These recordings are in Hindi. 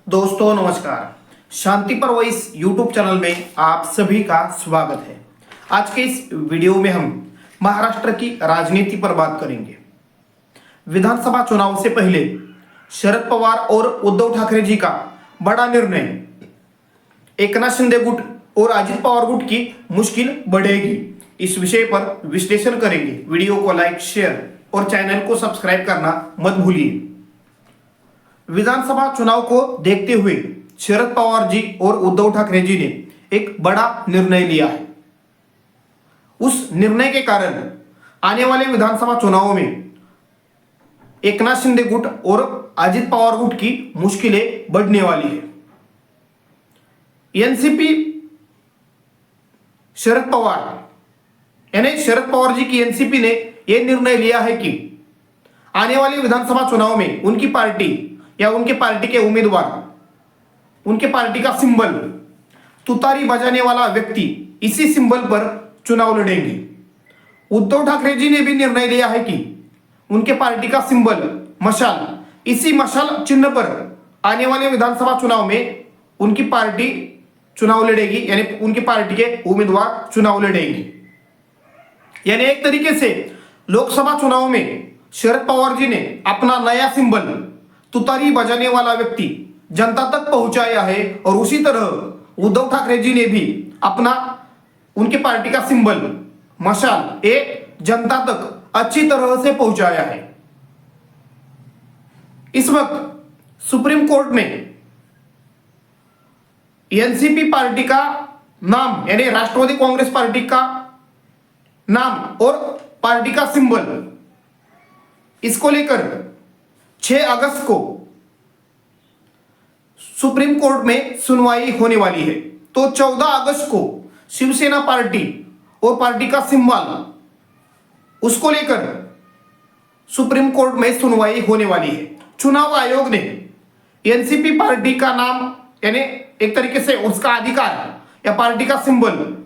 दोस्तों नमस्कार। शांति पर वॉइस यूट्यूब चैनल में आप सभी का स्वागत है। आज के इस वीडियो में हम महाराष्ट्र की राजनीति पर बात करेंगे। विधानसभा चुनाव से पहले शरद पवार और उद्धव ठाकरे जी का बड़ा निर्णय, एकनाथ शिंदे गुट और अजित पवार गुट की मुश्किल बढ़ेगी। इस विषय पर विश्लेषण करेंगे। वीडियो को लाइक, शेयर और चैनल को सब्सक्राइब करना मत भूलिए। विधानसभा चुनाव को देखते हुए शरद पवार जी और उद्धव ठाकरे जी ने एक बड़ा निर्णय लिया है। उस निर्णय के कारण आने वाले विधानसभा चुनावों में एकनाथ शिंदे गुट और अजित पवार गुट की मुश्किलें बढ़ने वाली है। एनसीपी शरद पवार यानी शरद पवार जी की एनसीपी ने यह निर्णय लिया है कि आने वाले विधानसभा चुनाव में उनकी पार्टी या उनके पार्टी के उम्मीदवार, उनके पार्टी का सिंबल तुतारी बजाने वाला व्यक्ति इसी सिंबल पर चुनाव लड़ेंगे। उद्धव ठाकरे जी ने भी निर्णय लिया है कि उनके पार्टी का सिंबल मशाल, इसी मशाल चिन्ह पर आने वाले विधानसभा चुनाव में उनकी पार्टी चुनाव लड़ेगी, यानी उनकी पार्टी के उम्मीदवार चुनाव लड़ेंगे। यानी एक तरीके से लोकसभा चुनाव में शरद पवार जी ने अपना नया सिंबल तुतारी बजाने वाला व्यक्ति जनता तक पहुंचाया है, और उसी तरह उद्धव ठाकरे जी ने भी अपना उनके पार्टी का सिंबल मशाल जनता तक अच्छी तरह से पहुंचाया है। इस वक्त सुप्रीम कोर्ट में एनसीपी पार्टी का नाम यानी राष्ट्रवादी कांग्रेस पार्टी का नाम और पार्टी का सिंबल, इसको लेकर 6 अगस्त को सुप्रीम कोर्ट में सुनवाई होने वाली है। तो 14 अगस्त को शिवसेना पार्टी और पार्टी का सिंबल, उसको लेकर सुप्रीम कोर्ट में सुनवाई होने वाली है। चुनाव आयोग ने एनसीपी पार्टी का नाम यानी एक तरीके से उसका अधिकार या पार्टी का सिंबल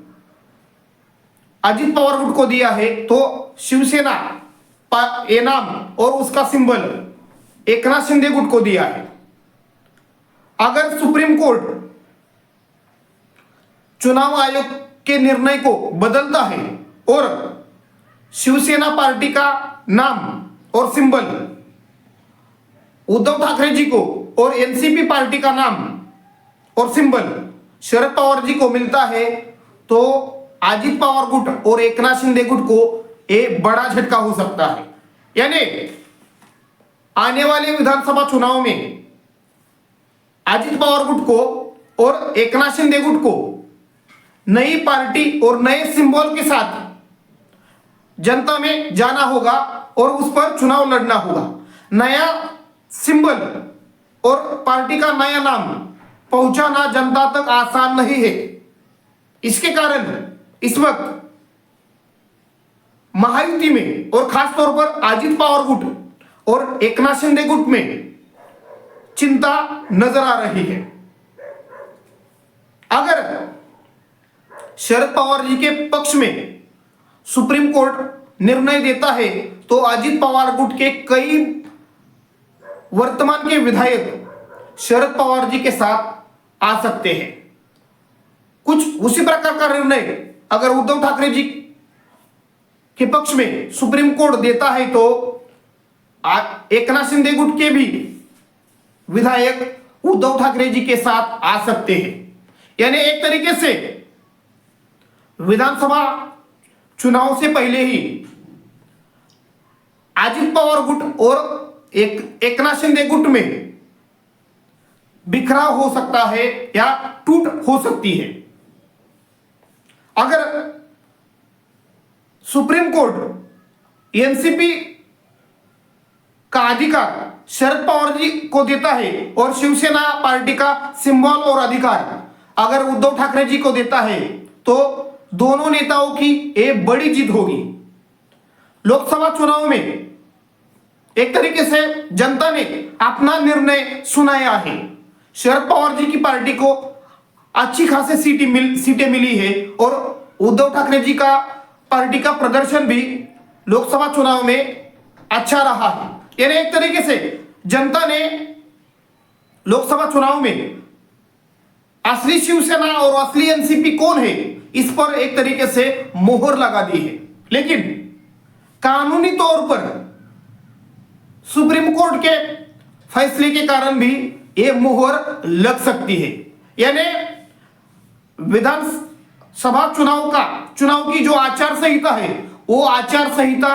अजित पवार गुट को दिया है, तो शिवसेना ये नाम और उसका सिंबल एकनाथ शिंदे गुट को दिया है। अगर सुप्रीम कोर्ट चुनाव आयोग के निर्णय को बदलता है और शिवसेना पार्टी का नाम और सिंबल उद्धव ठाकरे जी को और एनसीपी पार्टी का नाम और सिंबल शरद पवार जी को मिलता है, तो अजित पवार गुट और एकनाथ शिंदे गुट को एक बड़ा झटका हो सकता है। यानी आने वाले विधानसभा चुनाव में अजित पवार गुट को और एकनाथ शिंदे गुट को नई पार्टी और नए सिंबल के साथ जनता में जाना होगा और उस पर चुनाव लड़ना होगा। नया सिंबल और पार्टी का नया नाम पहुंचाना जनता तक आसान नहीं है। इसके कारण इस वक्त महायुति में और खासतौर पर अजित पवार गुट और एकनाथ शिंदे गुट में चिंता नजर आ रही है। अगर शरद पवार जी के पक्ष में सुप्रीम कोर्ट निर्णय देता है, तो अजित पवार गुट के कई वर्तमान के विधायक शरद पवार जी के साथ आ सकते हैं। कुछ उसी प्रकार का निर्णय अगर उद्धव ठाकरे जी के पक्ष में सुप्रीम कोर्ट देता है, तो एकनाथ शिंदे गुट के भी विधायक उद्धव ठाकरे जी के साथ आ सकते हैं। यानी एक तरीके से विधानसभा चुनाव से पहले ही अजित पवार गुट और एकनाथ शिंदे गुट में बिखराव हो सकता है या टूट हो सकती है। अगर सुप्रीम कोर्ट एनसीपी का अधिकार शरद पवार जी को देता है और शिवसेना पार्टी का सिंबल और अधिकार अगर उद्धव ठाकरे जी को देता है, तो दोनों नेताओं की एक बड़ी जीत होगी। लोकसभा चुनाव में एक तरीके से जनता ने अपना निर्णय सुनाया है। शरद पवार जी की पार्टी को अच्छी खासी सीटें मिली है और उद्धव ठाकरे जी का पार्टी का प्रदर्शन भी लोकसभा चुनाव में अच्छा रहा है। यानी एक तरीके से जनता ने लोकसभा चुनाव में असली शिवसेना और असली एनसीपी कौन है, इस पर एक तरीके से मोहर लगा दी है। लेकिन कानूनी तौर पर सुप्रीम कोर्ट के फैसले के कारण भी ये मोहर लग सकती है। यानी विधानसभा चुनाव की जो आचार संहिता है, वो आचार संहिता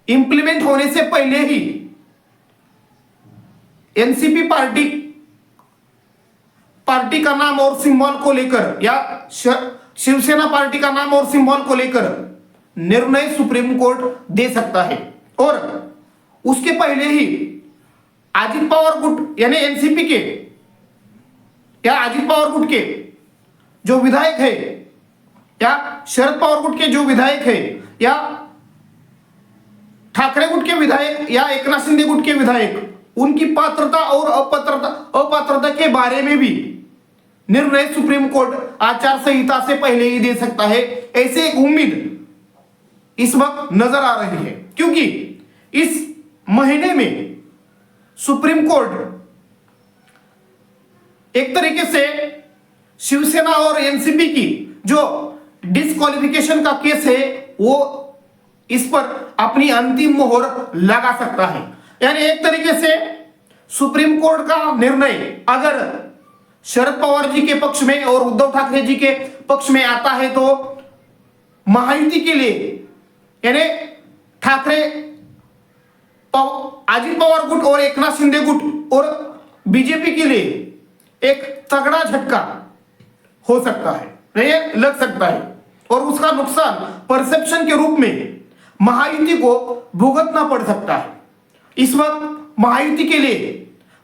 इंप्लीमेंट होने से पहले ही एनसीपी पार्टी का नाम और सिंबल को लेकर या शिवसेना पार्टी का नाम और सिंबल को लेकर निर्णय सुप्रीम कोर्ट दे सकता है। और उसके पहले ही अजित पवार गुट यानी एनसीपी के या अजित पवार गुट के जो विधायक है या शरद पवार गुट के जो विधायक है या ठाकरे गुट के विधायक या एकनाथ शिंदे गुट के विधायक, उनकी पात्रता और अपात्रता के बारे में भी निर्णय सुप्रीम कोर्ट आचार संहिता से पहले ही दे सकता है। ऐसे एक उम्मीद इस वक्त नजर आ रही है, क्योंकि इस महीने में सुप्रीम कोर्ट एक तरीके से शिवसेना और एनसीपी की जो डिस्क्वालिफिकेशन का केस है, वो इस पर अपनी अंतिम मोहर लगा सकता है। यानी एक तरीके से सुप्रीम कोर्ट का निर्णय अगर शरद पवार जी के पक्ष में और उद्धव ठाकरे जी के पक्ष में आता है तो महायुति के लिए यानी ठाकरे अजित पवार गुट और एकनाथ शिंदे गुट और बीजेपी के लिए एक तगड़ा झटका हो सकता है, नहीं लग सकता है, और उसका नुकसान परसेप्शन के रूप में महायुति को भुगतना पड़ सकता है। इस वक्त महायुति के लिए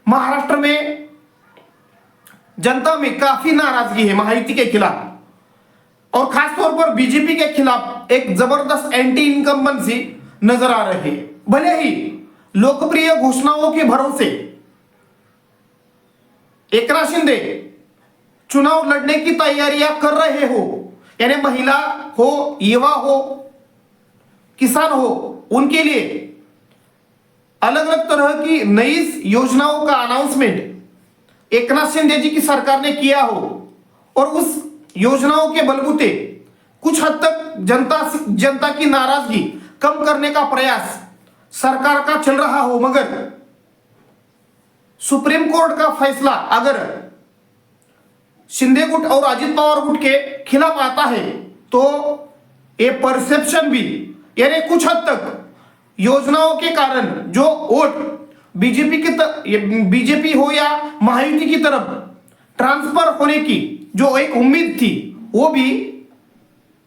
महाराष्ट्र में जनता में काफी नाराजगी है महायुति के खिलाफ, और खासतौर पर बीजेपी के खिलाफ एक जबरदस्त एंटी इनकम्बेंसी नजर आ रही है। भले ही लोकप्रिय घोषणाओं के भरोसे एकनाथ शिंदे चुनाव लड़ने की तैयारियां कर रहे हो, यानी महिला हो, युवा हो, किसान हो, उनके लिए अलग अलग तरह की नई योजनाओं का अनाउंसमेंट एकनाथ शिंदे जी की सरकार ने किया हो, और उस योजनाओं के बलबूते कुछ हद तक जनता की नाराजगी कम करने का प्रयास सरकार का चल रहा हो, मगर सुप्रीम कोर्ट का फैसला अगर शिंदे गुट और अजित पवार गुट के खिलाफ आता है तो ये परसेप्शन भी यानी कुछ हद तक योजनाओं के कारण जो वोट बीजेपी हो या महायुति की तरफ ट्रांसफर होने की जो एक उम्मीद थी, वो भी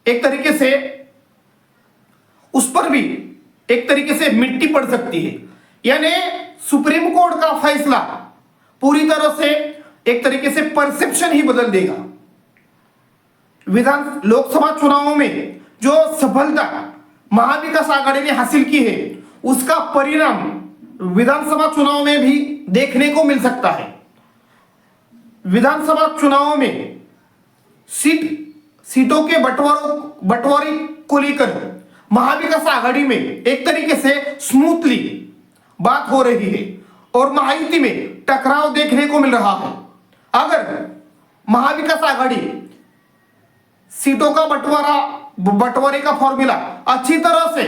एक तरीके से उस पर भी एक तरीके से मिट्टी पड़ सकती है। यानी सुप्रीम कोर्ट का फैसला पूरी तरह से एक तरीके से परसेप्शन ही बदल देगा। लोकसभा चुनावों में जो सफलता महाविकास आघाड़ी ने हासिल की है, उसका परिणाम विधानसभा चुनाव में भी देखने को मिल सकता है। विधानसभा चुनाव में सीटों के बंटवारे को लेकर महाविकास आघाड़ी में एक तरीके से स्मूथली बात हो रही है और महायुति में टकराव देखने को मिल रहा है। अगर महाविकास आघाड़ी सीटों का बंटवारे का फॉर्मूला अच्छी तरह से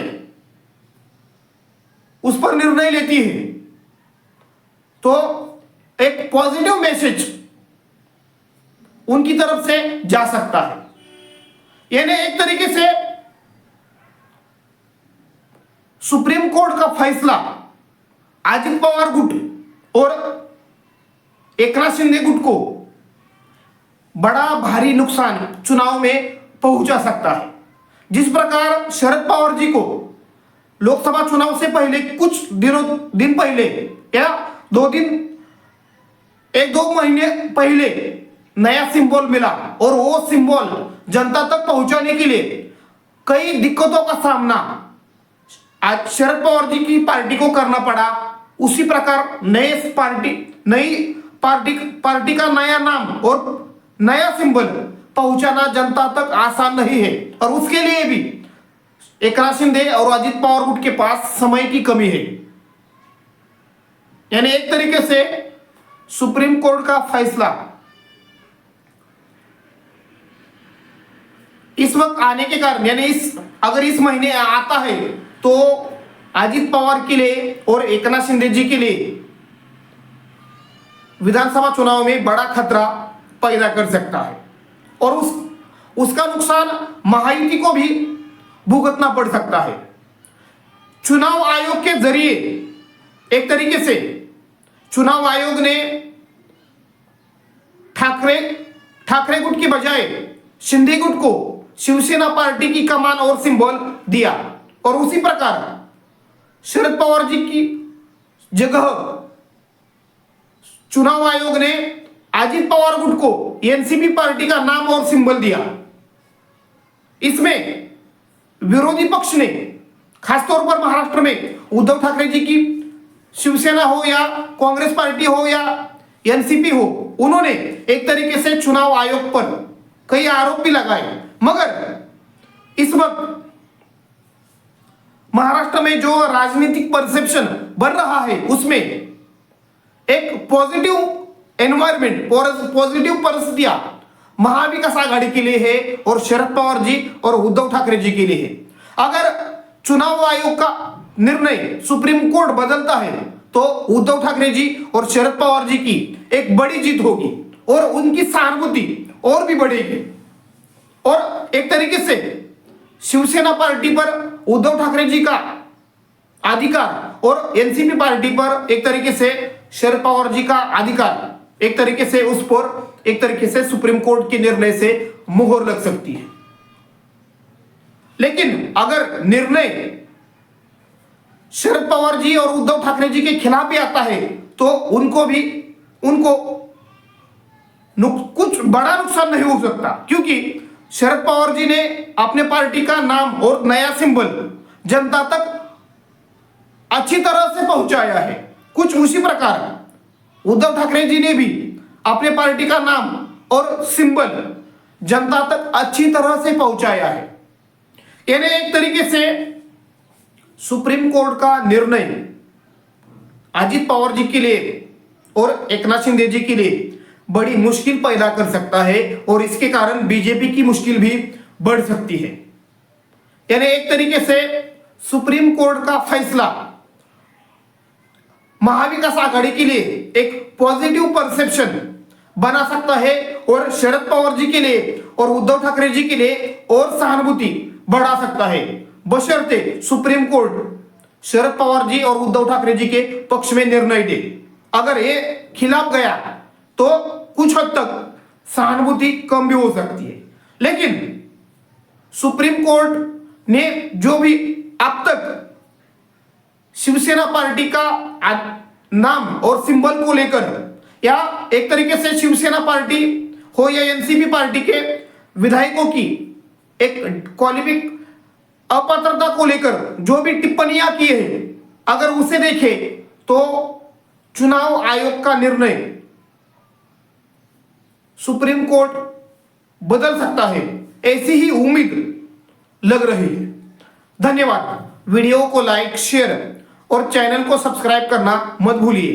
उस पर निर्णय लेती है तो एक पॉजिटिव मैसेज उनकी तरफ से जा सकता है। यानी एक तरीके से सुप्रीम कोर्ट का फैसला अजित पवार गुट और एकनाथ शिंदे गुट को बड़ा भारी नुकसान चुनाव में पहुंचा सकता है। जिस प्रकार शरद पवार जी को लोकसभा चुनाव से पहले कुछ दिन पहले या एक दो महीने पहले नया सिंबल मिला और वो सिंबल जनता तक पहुंचाने के लिए कई दिक्कतों का सामना आज शरद पवार जी की पार्टी को करना पड़ा। उसी प्रकार नई पार्टी का नया नाम और नया सिंबल पहुंचाना जनता तक आसान नहीं है, और उसके लिए भी एकनाथ शिंदे और अजित पवार गुट के पास समय की कमी है। यानी एक तरीके से सुप्रीम कोर्ट का फैसला इस वक्त आने के कारण, यानी अगर इस महीने आता है तो अजित पवार के लिए और एकनाथ शिंदे जी के लिए विधानसभा चुनाव में बड़ा खतरा पैदा कर सकता है और उसका नुकसान महायुति को भी भुगतना पड़ सकता है। चुनाव आयोग के जरिए एक तरीके से चुनाव आयोग ने ठाकरे गुट की बजाय शिंदे गुट को शिवसेना पार्टी की कमान और सिंबल दिया और उसी प्रकार शरद पवार जी की जगह चुनाव आयोग ने अजित पवार गुट को एनसीपी पार्टी का नाम और सिंबल दिया। इसमें विरोधी पक्ष ने खासतौर पर महाराष्ट्र में उद्धव ठाकरे जी की शिवसेना हो या कांग्रेस पार्टी हो या एनसीपी हो, उन्होंने एक तरीके से चुनाव आयोग पर कई आरोप भी लगाए। मगर इस वक्त महाराष्ट्र में जो राजनीतिक परसेप्शन बन रहा है उसमें एक पॉजिटिव एनवायरमेंट, पॉजिटिव परिस्थितियां महाविकास आघाड़ी के लिए है और शरद पवार जी और उद्धव ठाकरे जी के लिए है। अगर चुनाव आयोग का निर्णय सुप्रीम कोर्ट बदलता है तो उद्धव ठाकरे जी और शरद पवार जी की एक बड़ी जीत होगी और उनकी सहानुभूति और भी बढ़ेगी और एक तरीके से शिवसेना पार्टी पर उद्धव ठाकरे जी का अधिकार और एनसीपी पार्टी पर एक तरीके से शरद पवार जी का अधिकार, एक तरीके से उस पर एक तरीके से सुप्रीम कोर्ट के निर्णय से मुहर लग सकती है। लेकिन अगर निर्णय शरद पवार जी और उद्धव ठाकरे जी के खिलाफ भी आता है तो उनको कुछ बड़ा नुकसान नहीं हो सकता, क्योंकि शरद पवार जी ने अपने पार्टी का नाम और नया सिंबल जनता तक अच्छी तरह से पहुंचाया है। कुछ उसी प्रकार उद्धव ठाकरे जी ने भी अपने पार्टी का नाम और सिंबल जनता तक अच्छी तरह से पहुंचाया है। यानी एक तरीके से सुप्रीम कोर्ट का निर्णय अजित पवार जी के लिए और एकनाथ शिंदे जी के लिए बड़ी मुश्किल पैदा कर सकता है और इसके कारण बीजेपी की मुश्किल भी बढ़ सकती है। यानी एक तरीके से सुप्रीम कोर्ट का फैसला महाविकास आघाड़ी के लिए एक पॉजिटिव परसेप्शन बना सकता है और शरद पवार जी के लिए और उद्धव ठाकरे जी के लिए और सहानुभूति बढ़ा सकता है, बशर्ते सुप्रीम कोर्ट शरद पवार जी और उद्धव ठाकरे जी के पक्ष में निर्णय दे। अगर ये खिलाफ गया तो कुछ हद तक सहानुभूति कम भी हो सकती है। लेकिन सुप्रीम कोर्ट ने जो भी अब तक शिवसेना पार्टी का नाम और सिंबल को लेकर या एक तरीके से शिवसेना पार्टी हो या एनसीपी पार्टी के विधायकों की एक क्वालिफिक अपात्रता को लेकर जो भी टिप्पणियां की है, अगर उसे देखें तो चुनाव आयोग का निर्णय सुप्रीम कोर्ट बदल सकता है, ऐसी ही उम्मीद लग रही है। धन्यवाद। वीडियो को लाइक, शेयर और चैनल को सब्सक्राइब करना मत भूलिए।